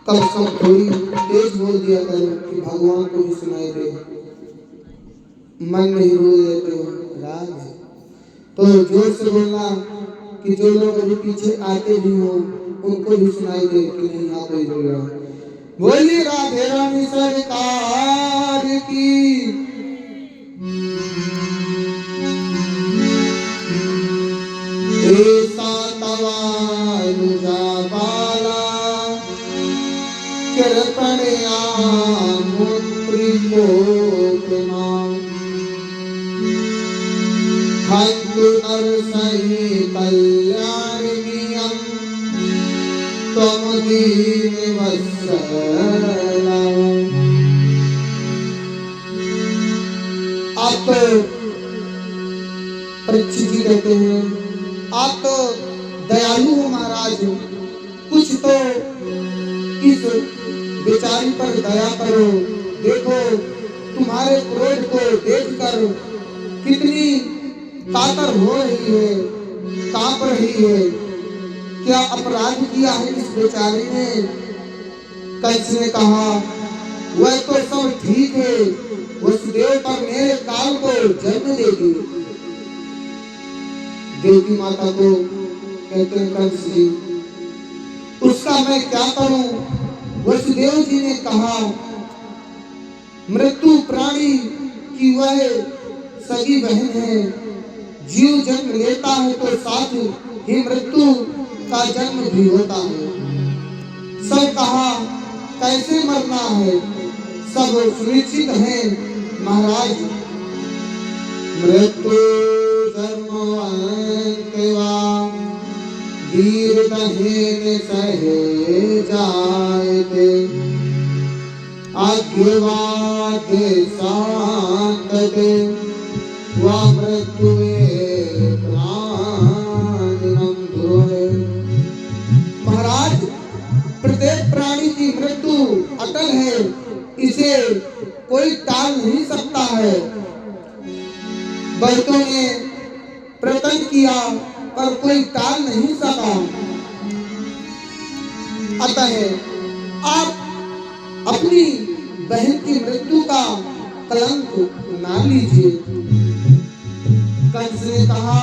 तब सब थोड़ी तेज बोल दिया करो कि भगवान को भी सुनाई दे, मन में ही बोल देते हो राग है। तो जोर से बोलना कि जो लोग अभी पीछे आते भी हो उनको भी सुनाई दे कि नहीं यहाँ कोई बोल रहा। बोली राधे रानी सरकार की। ऐसा तवानुजा बाला कृपणया मुत्रिकोटना हन्तु नरसहि कल्याणियं त्वं दीनवत्सला। आप तो परीक्षित जी कहते हैं आप तो दयालु हो महाराज, कुछ तो इस बेचारी पर दया करो। देखो तुम्हारे क्रोध को देखकर कितनी कातर हो रही है, कांप रही है। क्या अपराध किया है इस बेचारी ने? कंस ने कहा वह तो सब ठीक है, वसुदेव पर मेरे काल को जन्म देगी। देवी माता को कहते हैं कंस जी उसका मैं क्या करूं? वसुदेव जी ने कहा मृत्यु प्राणी की वह सगी बहन है, जीव जन्म लेता है तो साथ ही मृत्यु का जन्म भी होता है। सब कहा कैसे मरना है, सब सुनिश्चित है महाराज। मृत्यु जन्म वीर दहेन सहे जायते आज्ञवाद्य शांतते वा मृत्युए प्राणिनं ध्रुवे। महाराज प्रत्येक प्राणी की मृत्यु अटल है, इसे कोई टाल नहीं सकता है। बैतों ने प्रयत्न किया पर कोई टाल नहीं सका। अतः आप अपनी बहन की मृत्यु का कलंक ना लीजिए। कंस ने कहा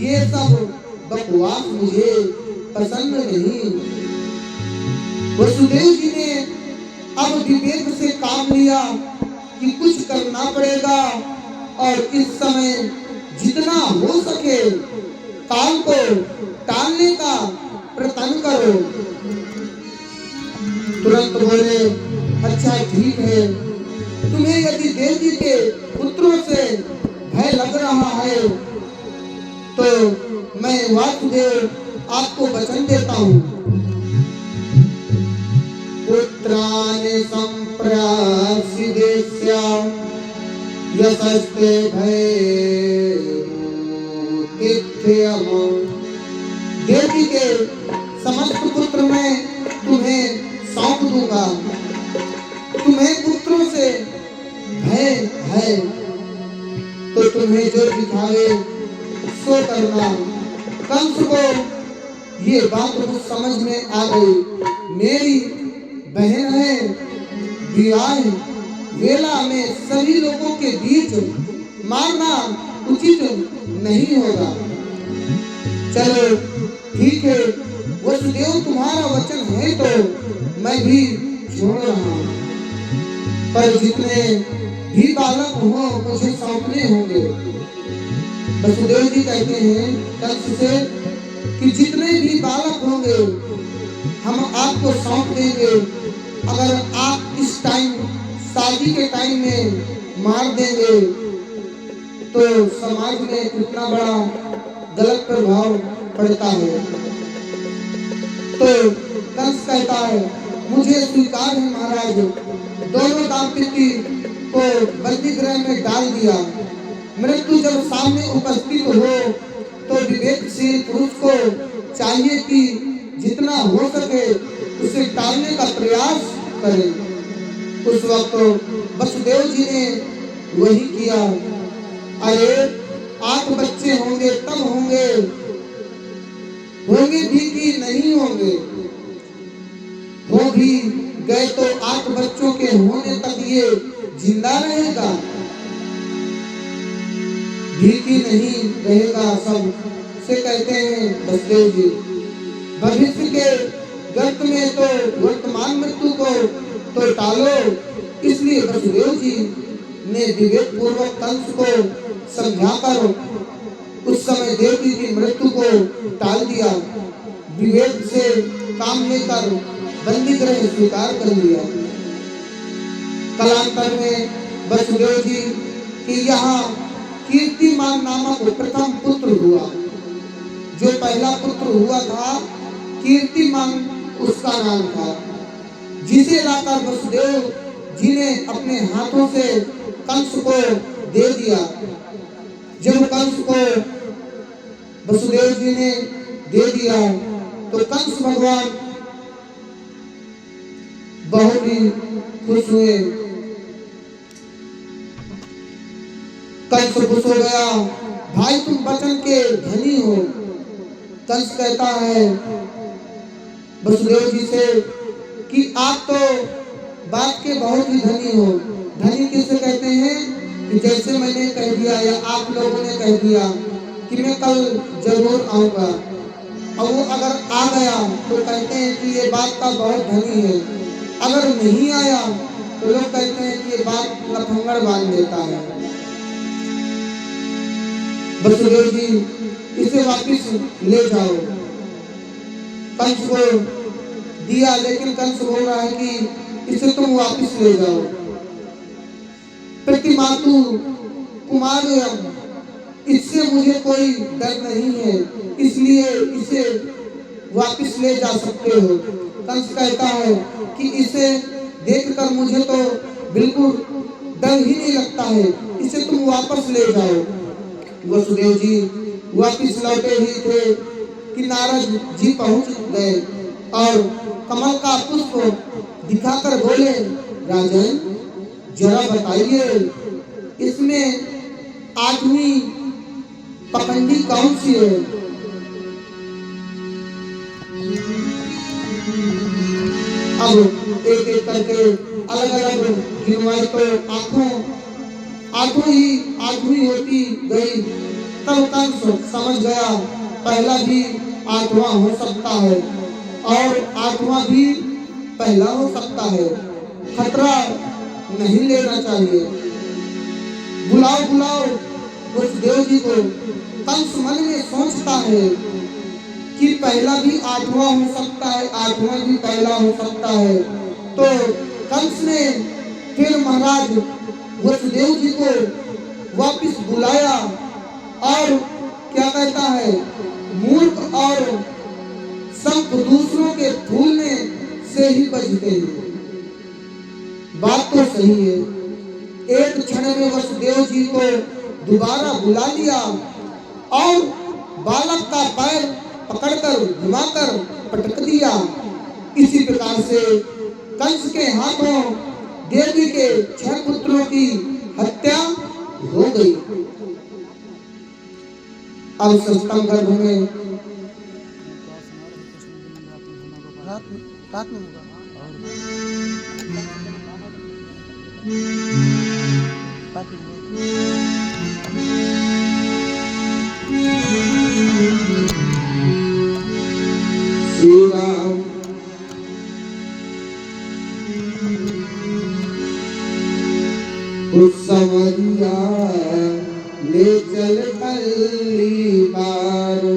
ये सब बकवास मुझे पसंद नहीं। वसुदेव जी ने अब विवेक से काम लिया कि कुछ करना पड़ेगा और इस समय जितना हो सके काल को टालने का प्रयत्न करो। तुरंत बोले अच्छा ठीक है, तुम्हें यदि देव जी के पुत्रों से भय लग रहा है तो मैं वासुदेव आपको वचन देता हूँ। पुत्राणि संप्रयासिदेस्य यशस्ते भयमुतिथ्यम। देवी के समस्त पुत्र मैं तुम्हें सौंप दूंगा। तुम्हें पुत्रों से भय है तो तुम्हें जो दिखावे सो करना। कंस को ये बात कुछ समझ में आ गई। मेरी बहन है, विवाह वेला में सभी लोगों के बीच मारना उचित नहीं होगा। चलो ठीक है, वसुदेव तुम्हारा वचन है तो मैं भी छोड़ रहा हूँ, पर जितने भी बालक हो मुझे सौंपने होंगे। वसुदेव जी कहते हैं कंस से कि जितने भी बालक होंगे हम आपको सौंप देंगे। अगर आप इस टाइम शादी के टाइम में मार देंगे तो समाज में कितना बड़ा गलत प्रभाव पड़ता है। तो कंस कहता है मुझे स्वीकार है महाराज। दोनों दाम्पत्य को बंदी गृह में डाल दिया। मृत्यु जब सामने उपस्थित हो तो विवेकशील पुरुष को चाहिए कि जितना हो सके उसे टालने का प्रयास करें। उस वक्त वसुदेव जी ने वही किया। अरे 8 बच्चे होंगे तब होंगे भी कि नहीं होंगे। हो भी गए तो 8 बच्चों के होने तक ये जिंदा रहेगा भी कि नहीं रहेगा। सब से कहते हैं वसुदेव जी भविष्य के गर्त में तो वर्तमान मृत्यु को तो टालो। इसलिए वसुदेव जी ने विवेक पूर्वक कंस को समझाकर उस समय देवी की मृत्यु को टाल दिया। विवेक से काम लेकर बंदी गृह स्वीकार कर लिया। कालांतर में वसुदेव जी की यहाँ कीर्तिमान नामक प्रथम पुत्र हुआ। जो पहला पुत्र हुआ था कीर्तिमान उसका नाम था, जिसे लाकर वसुदेव जी ने अपने हाथों से कंस को दे दिया। जब कंस को वसुदेव जी ने दे दिया तो कंस भगवान बहुत ही खुश हुए। कंस खुश हो गया, भाई तुम वचन के धनी हो। कंस कहता है वसुदेव जी से कि आप तो बात के बहुत ही धनी हो। धनी किसे कहते हैं कि जैसे मैंने कह दिया या आप लोगों ने कह दिया कि मैं कल जरूर आऊंगा, और वो अगर आ गया तो कहते हैं कि ये बात का बहुत धनी है। अगर नहीं आया तो लोग कहते हैं कि ये बात लफंगड़ बांध देता है। वसुदेव जी इसे वापिस ले जाओ। कंस को दिया, लेकिन कंस बोल रहा है कि इसे तुम वापिस ले जाओ। प्रतिमातु कुमार इससे मुझे कोई डर नहीं है, इसलिए इसे वापिस ले जा सकते हो। कंस कहता है कि इसे देखकर मुझे तो बिल्कुल डर ही नहीं लगता है, इसे तुम वापस ले जाओ। वसुदेव जी वापिस लौटे ही थे कि नारद जी पहुंच गए और कमल का पुष्प दिखाकर बोले राजन जरा बताइए इसमें 8वीं पखंडी कौन सी है? अब एक एक करके अलग अलग गिनवाई तो आठवीं होती गई। तब कंस समझ गया पहला भी 8वां हो सकता है और 8वां भी पहला हो सकता है। खतरा नहीं लेना चाहिए। बुलाओ वसुदेव जी को। कंस मन में सोचता है कि पहला भी 8वां हो सकता है, 8वां भी पहला हो सकता है। तो कंस ने फिर महाराज वसुदेव जी को वापिस बुलाया और क्या कहता है मूर्ख और शंख दूसरों के फूलने से ही बजते हैं। बात तो सही है। एक क्षण में वसुदेव जी को दोबारा बुला लिया और बालक का पैर पकड़कर घुमाकर पटक दिया। इसी प्रकार से कंस के हाथों देवी के 6 पुत्रों की हत्या हो गई। अब सस्तम गर्भ में रात में होगा। श्री राम उस समरिया ले चल पल्ली